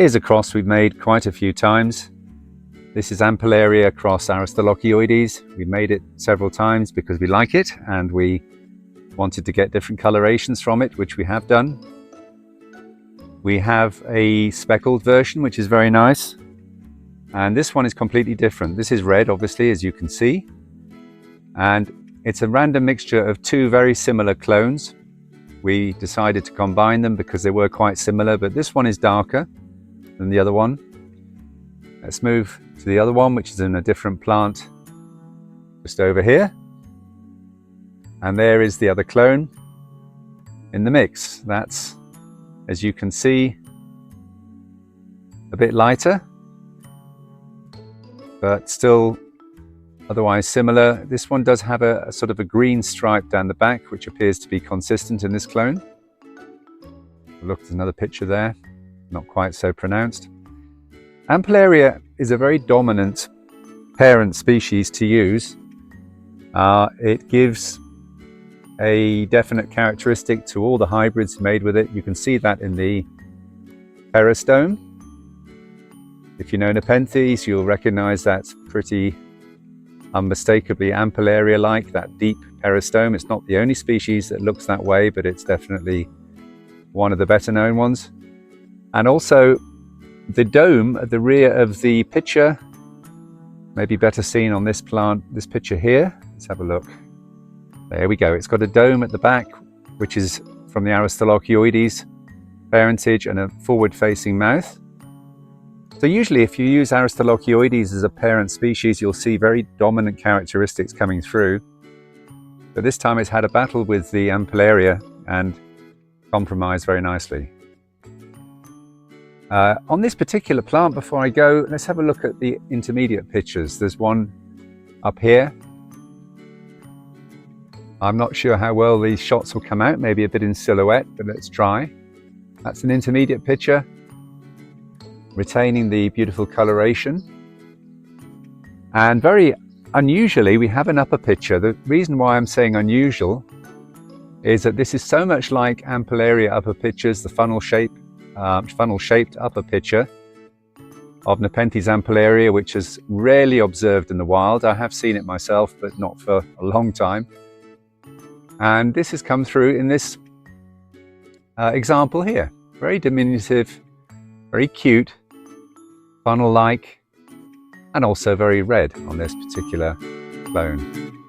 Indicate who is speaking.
Speaker 1: Here's a cross we've made quite a few times. This is ampullaria cross aristolochioides. We made it several times because we like it and we wanted to get different colorations from it, which we have done. We have a speckled version, which is very nice. And this one is completely different. This is red, obviously, as you can see. And it's a random mixture of two very similar clones. We decided to combine them because they were quite similar, but this one is darker than the other one. Let's move to the other one, which is in a different plant just over here. And there is the other clone in the mix. That's, as you can see, a bit lighter, but still otherwise similar. This one does have a sort of a green stripe down the back, which appears to be consistent in this clone. Look, there's another picture there, not quite so pronounced. Ampullaria is a very dominant parent species to use. It gives a definite characteristic to all the hybrids made with it. You can see that in the peristome. If you know nepenthes, you'll recognize that's pretty unmistakably ampullaria-like, that deep peristome. It's not the only species that looks that way, but it's definitely one of the better known ones. And also the dome at the rear of the picture may be better seen on this plant, this picture here. Let's have a look. There we go. It's got a dome at the back, which is from the aristolochioides parentage, and a forward-facing mouth. So usually if you use aristolochioides as a parent species, you'll see very dominant characteristics coming through. But this time it's had a battle with the ampullaria and compromised very nicely. On this particular plant, before I go, let's have a look at the intermediate pictures. There's one up here. I'm not sure how well these shots will come out, maybe a bit in silhouette, but let's try. That's an intermediate picture, retaining the beautiful coloration. And very unusually, we have an upper picture. The reason why I'm saying unusual is that this is so much like ampullaria upper pictures, the funnel-shaped upper picture of Nepenthes ampullaria, which is rarely observed in the wild. I have seen it myself, but not for a long time. And this has come through in this example here. Very diminutive, very cute, funnel-like, and also very red on this particular clone.